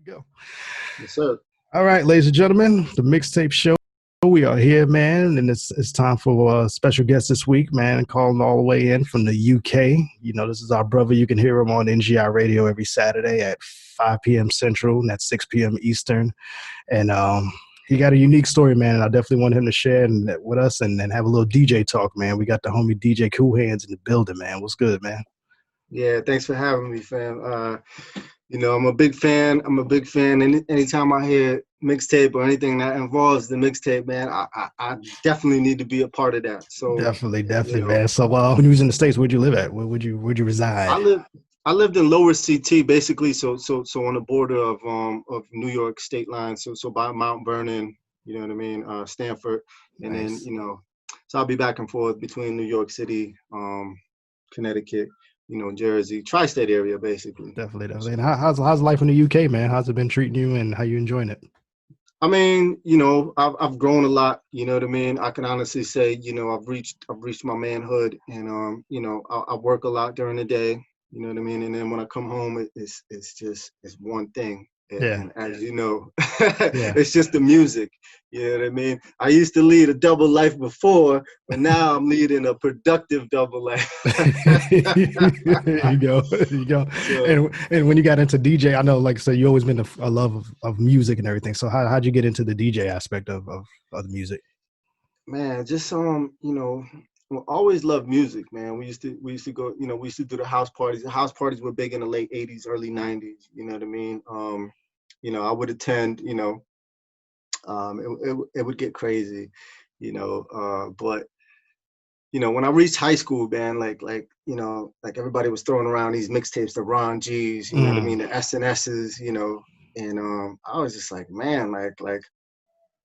go. Yes, sir. All right, ladies and gentlemen, the Mixtape Show. We are here, man, and it's time for a special guest this week, man, calling all the way in from the UK. You know, this is our brother. You can hear him on NGI Radio every Saturday at 5 p.m. Central, and that's 6 p.m. Eastern. And he got a unique story, man, and I definitely want him to share with us and have a little DJ talk, man. We got the homie DJ Koolhand in the building, man. What's good, man? Yeah, thanks for having me, fam. I'm a big fan. Anytime I hear mixtape or anything that involves the mixtape, man, I definitely need to be a part of that. So, Definitely, man. So, when you was in the States, where'd you live at? Where'd you reside? I live. I lived in Lower CT, basically, so on the border of New York state line, so by Mount Vernon, you know what I mean, Stanford, and Nice. then so I'll be back and forth between New York City, Connecticut, Jersey, tri-state area, basically. Definitely. And how's life in the UK, man? How's it been treating you, and how you enjoying it? I mean, I've grown a lot. You know what I mean. I can honestly say, I've reached my manhood, and I work a lot during the day. You know what I mean. And then when I come home, it's one thing. Yeah. And as you know, Yeah. it's just the music. You know what I mean? I used to lead a double life before, but now I'm leading a productive double life. There you go. So, and when you got into DJ, I know, like I said, you always been a love of music and everything. So how'd you get into the DJ aspect of the music? Man, just we always loved music, man. We used to go, we used to do the house parties. The house parties were big in the late 80s, early 90s, you know what I mean? I would attend, it would get crazy, but when I reached high school, man, like everybody was throwing around these mixtapes, the Ron G's, you know what I mean, the SNS's, and I was just like, man, like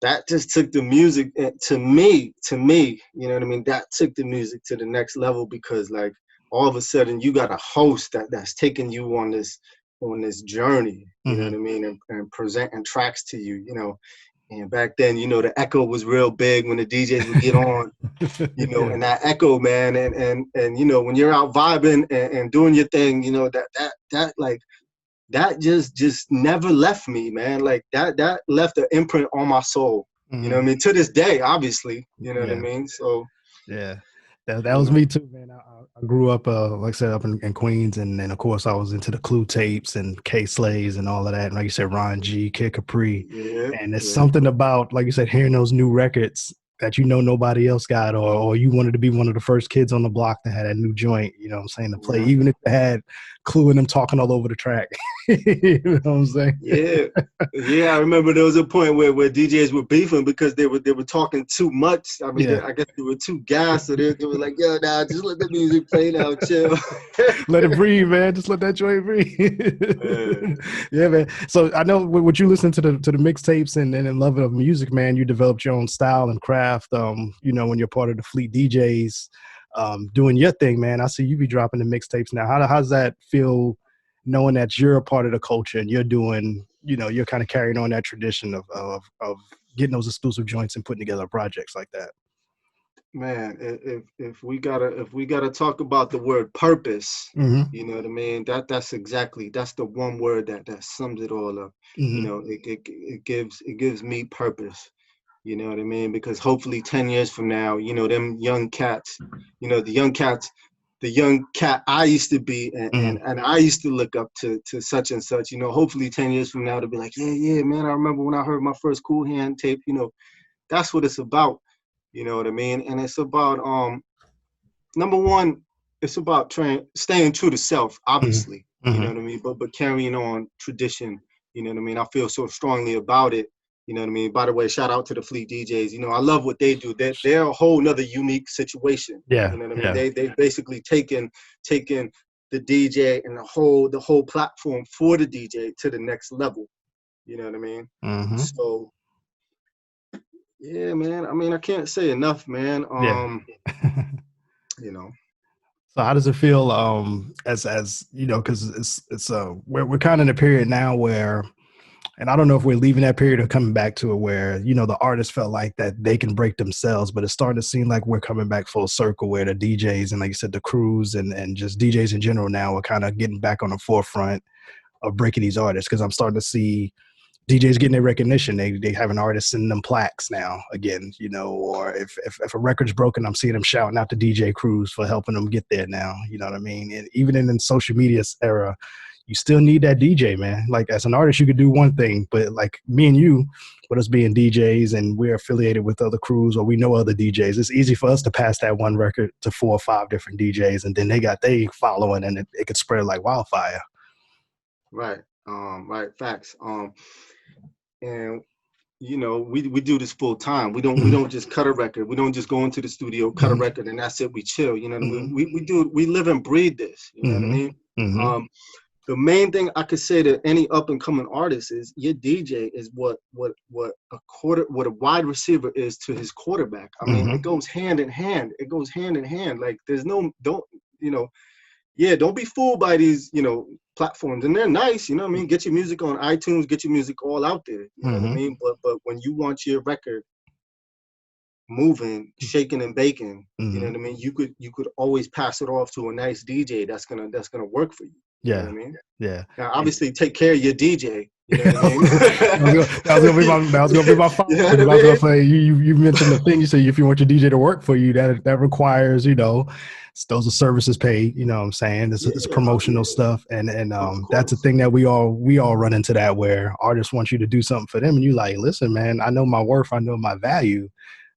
that just took the music to me, you know what I mean? That took the music to the next level, because like all of a sudden you got a host that's taking you on this journey, you know what I mean, and presenting tracks to you, And back then, the echo was real big when the DJs would get on, and that echo, man, and when you're out vibing and doing your thing, that just never left me, man. Like that left an imprint on my soul. You know what I mean? To this day, obviously, you know what I mean? So yeah, that was me too, man. I grew up, like I said, up in Queens, and then of course I was into the Clue tapes and K Slays and all of that. And like you said, Ron G, Kid Capri, and there's something about, like you said, hearing those new records that nobody else got, or you wanted to be one of the first kids on the block that had a new joint, you know what I'm saying, to play, even if it had Clue and them talking all over the track. You know what I'm saying? Yeah. I remember there was a point where DJs were beefing because they were talking too much. I mean, I guess they were too gassed, so they were like, yo, nah, just let the music play now, chill. Let it breathe, man. Just let that joint breathe. Yeah, man. So I know what you listen to the mixtapes and in love of music, man, you developed your own style and craft. When you're part of the Fleet DJs, doing your thing, man. I see you be dropping the mixtapes now. How's that feel, knowing that you're a part of the culture and you're doing, you're kind of carrying on that tradition of getting those exclusive joints and putting together projects like that? Man, if we gotta talk about the word purpose, you know what I mean? That's the one word that sums it all up. It gives me purpose. You know what I mean? Because hopefully 10 years from now, them young cats, the young cat I used to be, and I used to look up to such and such, hopefully 10 years from now to be like, yeah, man, I remember when I heard my first Koolhand tape, that's what it's about. You know what I mean? And it's about, number one, it's about staying true to self, obviously, you know what I mean? But carrying on tradition, you know what I mean? I feel so strongly about it. You know what I mean? By the way, shout out to the Fleet DJs. I love what they do. They're a whole nother unique situation. Yeah. You know what I mean? They basically taken the DJ and the whole platform for the DJ to the next level. You know what I mean? So yeah, man. I mean, I can't say enough, man. So how does it feel, as because it's we're kind of in a period now where, and I don't know if we're leaving that period or coming back to it, where, the artists felt like that they can break themselves, but it's starting to seem like we're coming back full circle, where the DJs and, like you said, the crews and just DJs in general now are kind of getting back on the forefront, breaking these artists, because I'm starting to see DJs getting their recognition. They have an artist sending them plaques now again, you know, or if a record's broken, I'm seeing them shouting out to DJ crews for helping them get there now. You know what I mean? And even in the social media era, you still need that DJ, man. Like as an artist, you could do one thing, but like me and you, with us being DJs and we're affiliated with other crews or we know other DJs, it's easy for us to pass that one record to 4 or 5 different DJs, and then they got they following, and it could spread like wildfire. Right. Right. Facts. And you know, we do this full time. We don't just cut a record. We don't just go into the studio, cut a record, and that's it. We chill. You know what I mean? We live and breathe this. You know what I mean? The main thing I could say to any up and coming artist is your DJ is what a wide receiver is to his quarterback. I mean, it goes hand in hand. It goes hand in hand. Like there's don't be fooled by these, platforms, and they're nice, you know what I mean? Get your music on iTunes, get your music all out there, you know what I mean? But when you want your record moving, shaking and baking, you know what I mean? You could always pass it off to a nice DJ that's gonna work for you. You know what I mean? Yeah. Now, obviously, take care of your DJ. You know what I mean? that was gonna be my follow-up. You know I was gonna say you mentioned the thing. You say if you want your DJ to work for you, that requires those are services paid. You know what I'm saying? It's promotional stuff, and that's a thing that we all run into, that where artists want you to do something for them, and you like, listen, man, I know my worth, I know my value.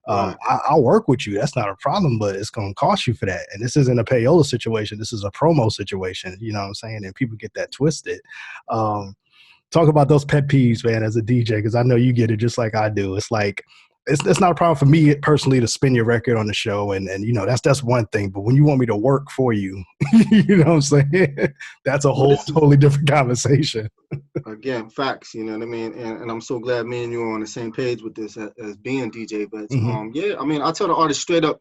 I'll work with you. That's not a problem, but it's going to cost you for that. And this isn't a payola situation. This is a promo situation. You know what I'm saying? And people get that twisted. Talk about those pet peeves, man, as a DJ, because I know you get it just like I do. It's like, it's not a problem for me personally to spin your record on the show. And that's one thing. But when you want me to work for you, you know what I'm saying? That's a whole totally different conversation. Again, facts, you know what I mean? And I'm so glad me and you are on the same page with this as being DJ. But I mean, I tell the artist straight up,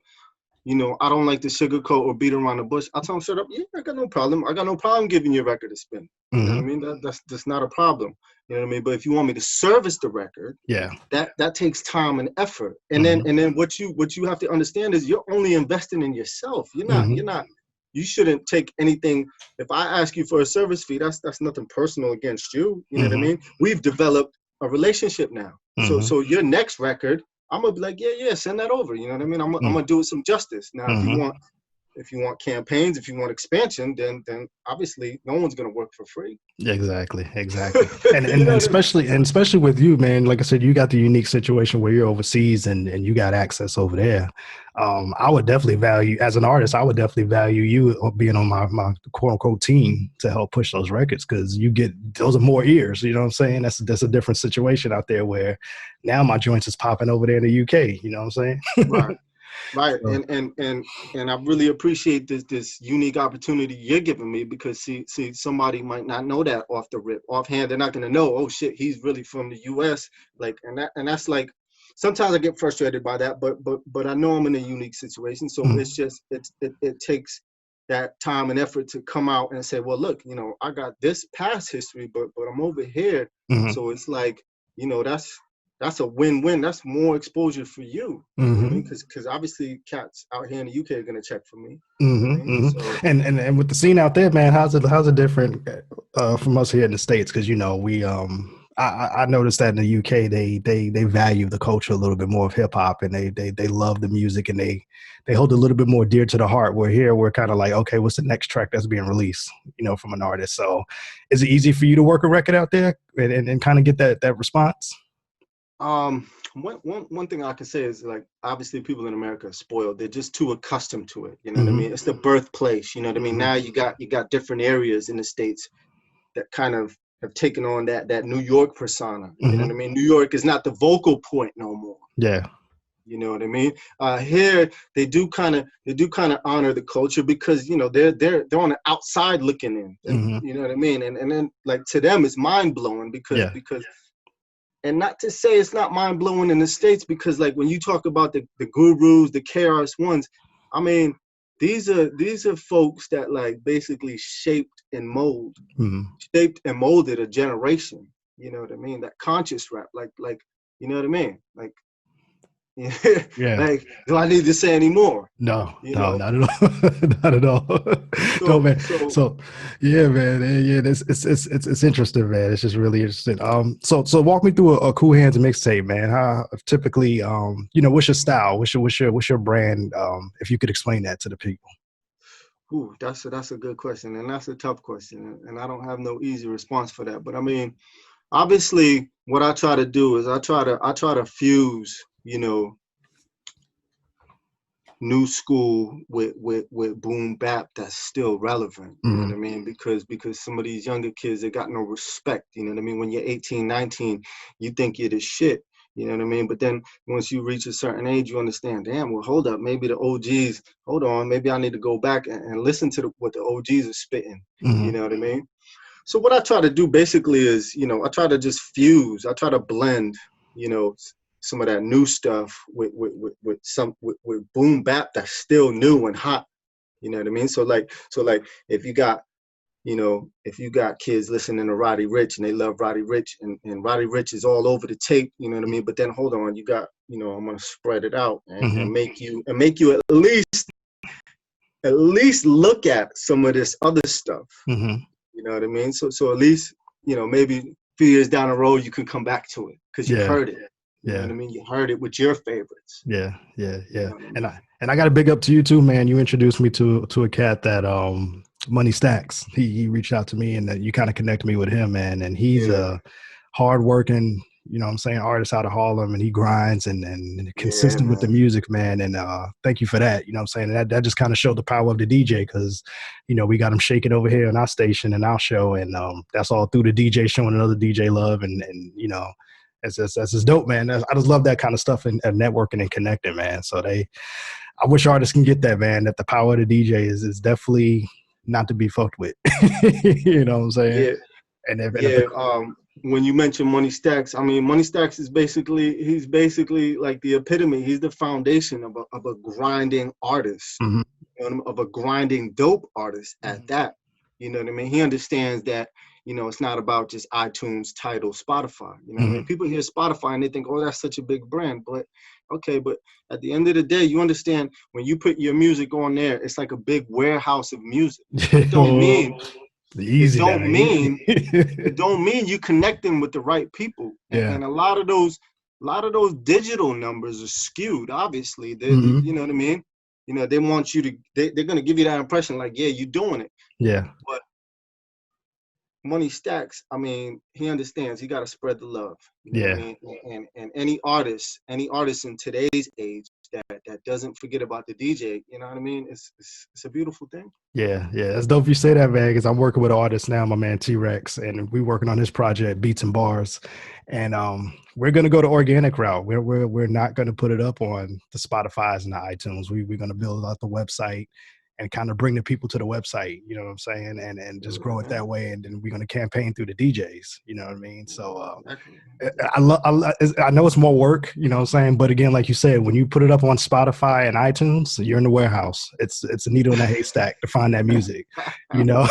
I don't like to sugarcoat or beat around the bush. I tell them straight up, I got no problem. I got no problem giving you a record to spin. You know what I mean? That's not a problem. You know what I mean? But if you want me to service the record, that takes time and effort. And then what you have to understand is you're only investing in yourself. You shouldn't take anything. If I ask you for a service fee, that's nothing personal against you. You know what I mean? We've developed a relationship now. So your next record, I'm gonna be like, send that over. You know what I mean? I'm gonna do it some justice. Now, if you want campaigns, if you want expansion, then obviously no one's gonna work for free. Exactly. And especially with you, man. Like I said, you got the unique situation where you're overseas and you got access over there. I would definitely value, as an artist, I would definitely value you being on my quote unquote team to help push those records, because you get those are more ears. You know what I'm saying? That's a different situation out there where now my joints is popping over there in the UK. You know what I'm saying? Right. So. And I really appreciate this unique opportunity you're giving me, because see somebody might not know that off the rip, offhand. They're not gonna know, oh shit, he's really from the US. Like, and that's like, sometimes I get frustrated by that, but I know I'm in a unique situation. So it's just it takes that time and effort to come out and say, well, look, I got this past history, but I'm over here. So it's like, that's a win-win. That's more exposure for you. Because obviously cats out here in the UK are gonna check for me. So, and with the scene out there, man, how's it different from us here in the States? Because we I noticed that in the UK they value the culture a little bit more of hip hop, and they love the music, and they hold it a little bit more dear to the heart. Where here we're kind of like, okay, what's the next track that's being released, from an artist? So is it easy for you to work a record out there and kind of get that response? One thing I can say is, like, obviously people in America are spoiled. They're just too accustomed to it. You know what I mean? It's the birthplace. You know what I mean? Now you got different areas in the States that kind of have taken on that New York persona. You know what I mean? New York is not the vocal point no more. Yeah. You know what I mean? Here they do kind of honor the culture, because they're on the outside looking in. You know what I mean? And then, like, to them it's mind blowing because. And not to say it's not mind blowing in the States, because, like, when you talk about the gurus, the KRS-Ones, I mean, these are folks that, like, basically shaped and molded a generation. You know what I mean? That conscious rap, like, you know what I mean? Like, Yeah. Like, do I need to say any more? No, You no, know. not at all. Not at all. No, So man. so So yeah, man. Yeah, it's interesting, man. It's just really interesting. So walk me through a Cool Hands mixtape, man. How typically, what's your style? What's your brand? If you could explain that to the people. ooh, that's a good question, and that's a tough question, and I don't have no easy response for that. But I mean, obviously, what I try to do is I try to fuse, new school with boom bap that's still relevant. You know what I Mm-hmm. mean? Because some of these younger kids, they got no respect. You know what I mean? When you're 18, 19, you think you're the shit. You know what I mean? But then once you reach a certain age, you understand, damn, well, hold up, maybe the OGs, hold on, maybe I need to go back and listen to what the OGs are spitting. You Mm-hmm. know what I mean? So what I try to do basically is, I try to just fuse. I try to blend, some of that new stuff with boom bap that's still new and hot. You know what I mean? So like if you got kids listening to Roddy Ricch and they love Roddy Ricch and Roddy Ricch is all over the tape, you know what I mean? But then hold on, you got, I'm gonna spread it out and Mm-hmm. make you at least look at some of this other stuff. Mm-hmm. You know what I mean? So at least, maybe a few years down the road, you can come back to it because you Yeah. heard it. You know what Yeah. I mean? You heard it with your favorites. Yeah, yeah, You yeah. know what I And mean? I got a big up to you too, man. You introduced me to a cat that Money Stacks. He reached out to me and you kind of connected me with him, man. And he's Yeah, a hardworking, what I'm saying, artist out of Harlem, and he grinds and yeah, consistent with the man. music, man. And thank you for that. What I'm saying? That just kind of showed the power of the DJ because, we got him shaking over here in our station and our show, and that's all through the DJ showing another DJ love, and that's just dope, man. I just love that kind of stuff and networking and connecting, man. I wish artists can get that, man. That the power of the DJ is definitely not to be fucked with. You know what I'm saying? Yeah, And if the yeah. When you mention Money Stacks, I mean, Money Stacks he's basically like the epitome. He's the foundation of a grinding artist, Mhm, of a grinding dope artist at mhm. that. You know what I mean? He understands that, it's not about just iTunes, Tidal, Spotify. You know what I mean? Mhm. People hear Spotify and they think, oh, that's such a big brand. But okay, but at the end of the day, you understand when you put your music on there, it's like a big warehouse of music. It don't mean it Easy now, don't easy. mean it don't mean you connecting with the right people. Yeah. And a lot of those digital numbers are skewed. Obviously, you Hmm. know what I mean. They want you to. They're gonna give you that impression, like, yeah, you're doing it. Yeah. But Money Stacks, I mean, he understands. He got to spread the love. You know what I Yeah. mean? And any artist in today's age that doesn't forget about the DJ, you know what I mean? It's a beautiful thing. Yeah, yeah, that's dope. You say that, man, because I'm working with an artist now, my man T Rex, and we're working on his project, Beats and Bars, and we're gonna go the organic route. We're not gonna put it up on the Spotify's and the iTunes. We're gonna build out the website and kind of bring the people to the website. You know what I'm saying? And just grow it Yeah, that way. And then we're gonna campaign through the DJs. You know what I mean? So exactly. I know it's more work, what I'm saying, but again, like you said, when you put it up on Spotify and iTunes, you're in the warehouse. It's a needle in a haystack to find that music, you know.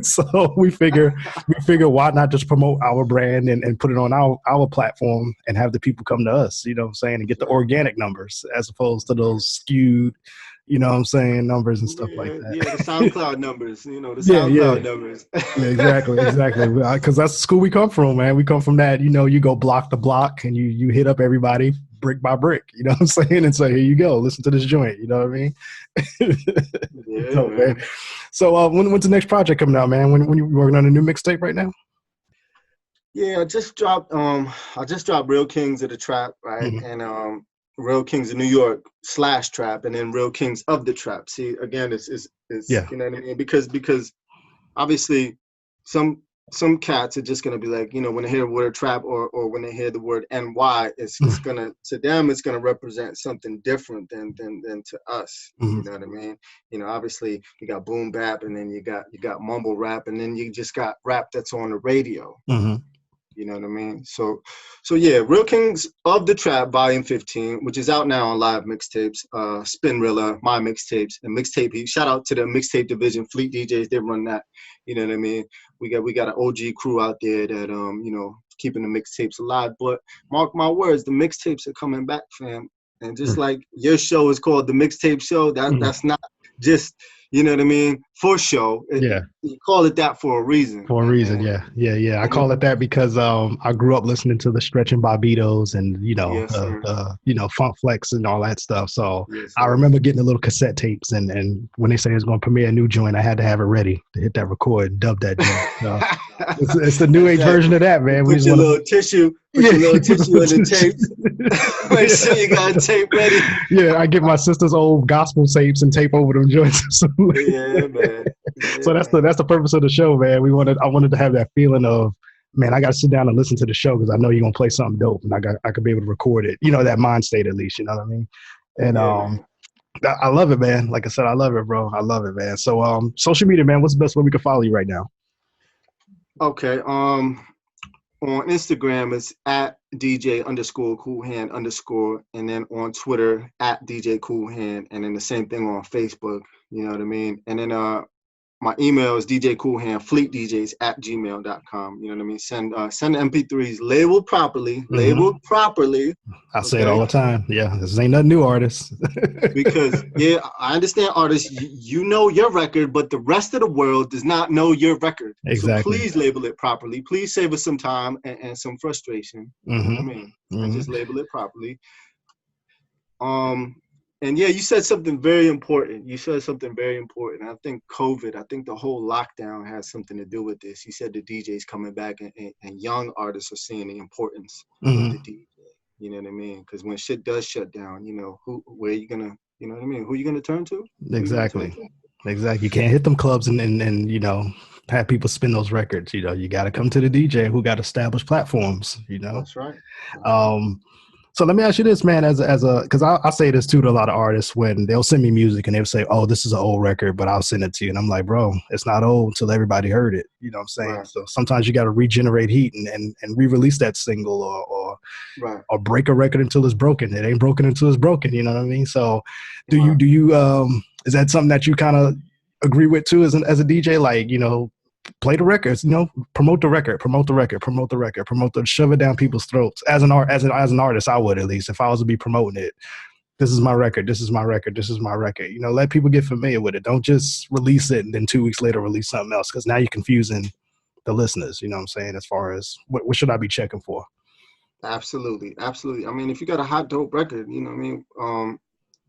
So we figure why not just promote our brand and put it on our platform and have the people come to us, what I'm saying, and get the Right. organic numbers as opposed to those skewed, what I'm saying, numbers and stuff like Yeah, yeah, the that. SoundCloud numbers, the Yeah, yeah. SoundCloud numbers. Yeah, exactly. Because that's the school we come from, man. We come from that. You go block to block, and you hit up everybody brick by brick. You know what I'm saying? And say, here you go, listen to this joint. You know what I mean? Yeah, Dope, man. man. So, when's the next project coming out, man? When you working on a new mixtape right now? Yeah, I just dropped Real Kings of the Trap, right? Mm-hmm. And Real Kings of New York / Trap, and then Real Kings of the Trap. See, again, it's Yeah. you know what I mean? Because obviously some cats are just gonna be like, when they hear the word trap or when they hear the word NY, it's gonna, to them it's gonna represent something different than to us. Mm-hmm. You know what I mean? Obviously you got boom bap, and then you got mumble rap, and then you just got rap that's on the radio. Mm-hmm. You know what I mean? So yeah, Real Kings of the Trap, Volume 15, which is out now on live mixtapes, Spinrilla, my mixtapes, and Mixtape Heat. Shout out to the mixtape division, Fleet DJs, they run that. You know what I mean? We got an OG crew out there that keeping the mixtapes alive. But mark my words, the mixtapes are coming back, fam. And just like your show is called the Mixtape Show, that's not just, you know what I mean, for show. You call it that for a reason. For a reason, yeah. I call it that because I grew up listening to the Stretch and Barbados and Funk Flex and all that stuff. So I remember getting the little cassette tapes and when they say it's going to premiere a new joint, I had to have it ready to hit that record and dub that joint. So it's the new age version of that, man. Put your little tissue in the tapes. Make sure you got a tape ready. Yeah, I get my sister's old gospel tapes and tape over them joints. Yeah, man. So that's the purpose of the show, man. I wanted to have that feeling of, man, I got to sit down and listen to the show because I know you're gonna play something dope, and I could be able to record it. You know, that mind state at least. You know what I mean? And I love it, man. Like I said, I love it, bro. I love it, man. So social media, man. What's the best way we can follow you right now? Okay. On Instagram, it's at DJ_Koolhand_, and then on Twitter at DJ Koolhand, and then the same thing on Facebook. You know what I mean? And then my email is djkoolhand@gmail.com. You know what I mean? Send the MP3s labeled properly. I say it all the time. Yeah, this ain't nothing new, artists. Because I understand, artists. You know your record, but the rest of the world does not know your record. Exactly. So please label it properly. Please save us some time and some frustration. You know what I mean? And just label it properly. And you said something very important. I think COVID, I think the whole lockdown has something to do with this. You said the DJs coming back and young artists are seeing the importance of the DJ. You know what I mean? Because when shit does shut down, where are you going to, you know what I mean? Who are you going to turn to? Exactly. You can't hit them clubs and have people spin those records. You got to come to the DJ who got established platforms, That's right. So let me ask you this, man, because I say this too to a lot of artists when they'll send me music and they'll say, oh, this is an old record, but I'll send it to you. And I'm like, bro, it's not old until everybody heard it. You know what I'm saying? Right. So sometimes you got to regenerate heat and re-release that single or break a record until it's broken. It ain't broken until it's broken. You know what I mean? So do you is that something that you kind of agree with too as a DJ? Like, play the records, promote the record, shove it down people's throats. As an artist, I would, at least, if I was to be promoting it. This is my record. Let people get familiar with it. Don't just release it and then 2 weeks later release something else, because now you're confusing the listeners. You know what I'm saying? As far as what should I be checking for? Absolutely. I mean, if you got a hot dope record, you know what I mean,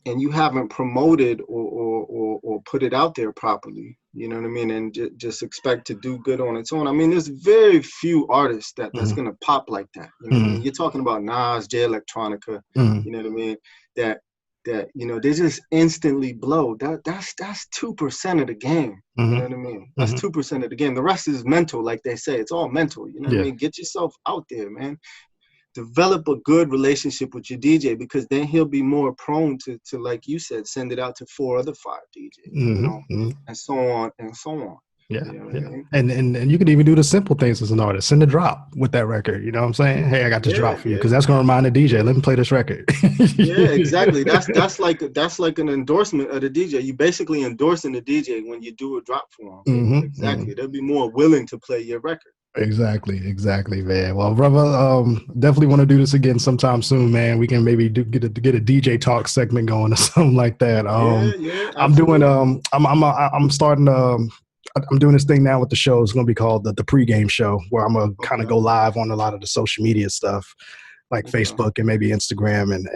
and you haven't promoted or put it out there properly, you know what I mean, and just expect to do good on its own. I mean, there's very few artists that's gonna pop like that. You know what I mean? You're talking about Nas, Jay Electronica, you know what I mean, that they just instantly blow. That's 2% of the game. You know what I mean? That's 2% of the game. The rest is mental, like they say. It's all mental. You know what I mean? Get yourself out there, man. Develop a good relationship with your DJ, because then he'll be more prone to like you said, send it out to 4 other 5 DJs, and so on and so on. Yeah. I mean? And you can even do the simple things as an artist. Send a drop with that record. You know what I'm saying? Hey, I got this drop for you, because that's gonna remind the DJ. Let me play this record. Yeah, exactly. That's like an endorsement of the DJ. You basically endorsing the DJ when you do a drop for him. Exactly. They'll be more willing to play your record. Exactly, man. Well, brother, definitely want to do this again sometime soon, man. We can maybe get a DJ talk segment going or something like that. I'm doing I'm starting I'm doing this thing now with the show. It's going to be called the pregame show, where I'm going to kind of go live on a lot of the social media stuff, like Facebook and maybe Instagram and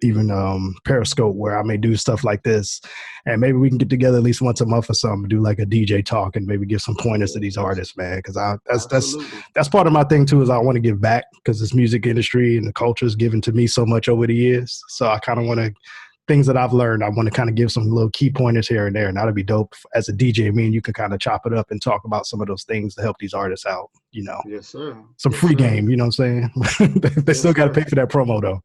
even Periscope, where I may do stuff like this, and maybe we can get together at least once a month or something, do like a DJ talk and maybe give some pointers to these artists, man. Because that's part of my thing too, is I want to give back, because this music industry and the culture is given to me so much over the years. So I kind of want to, things that I've learned, I want to kind of give some little key pointers here and there, and that'd be dope. As a DJ, me and you can kind of chop it up and talk about some of those things to help these artists out. Yes, sir. Some free game. You know what I'm saying? They still got to pay for that promo though.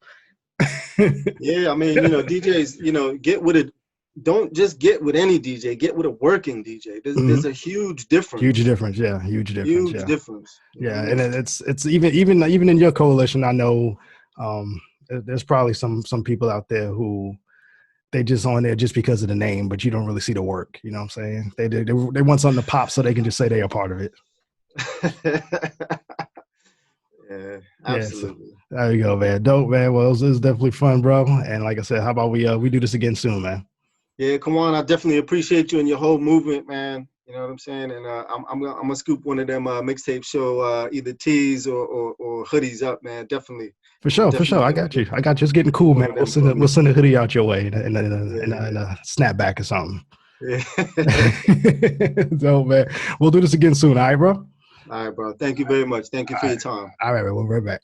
Yeah, I mean, DJs, get with it. Don't just get with any DJ. Get with a working DJ. There's a huge difference. Huge difference. Yeah, and it's even in your coalition. I know there's probably some people out there who they just on there just because of the name, but you don't really see the work. You know what I'm saying? They want something to pop so they can just say they are part of it. Yeah, absolutely. There you go, man. Dope, man. Well, it was definitely fun, bro. And like I said, how about we do this again soon, man? Yeah, come on. I definitely appreciate you and your whole movement, man. You know what I'm saying? And I'm gonna scoop one of them mixtape show either tees or hoodies up, man. Definitely. For I'm sure, for sure. definitely I gonna got you. I got you. It's getting cool, one man. of them for We'll me. send a hoodie out your way and Yeah. a snapback or something. Yeah. So, man, we'll do this again soon. All right, bro? All right, bro. Thank you very much. Thank you for All your right. time. All right, man. We'll be right back.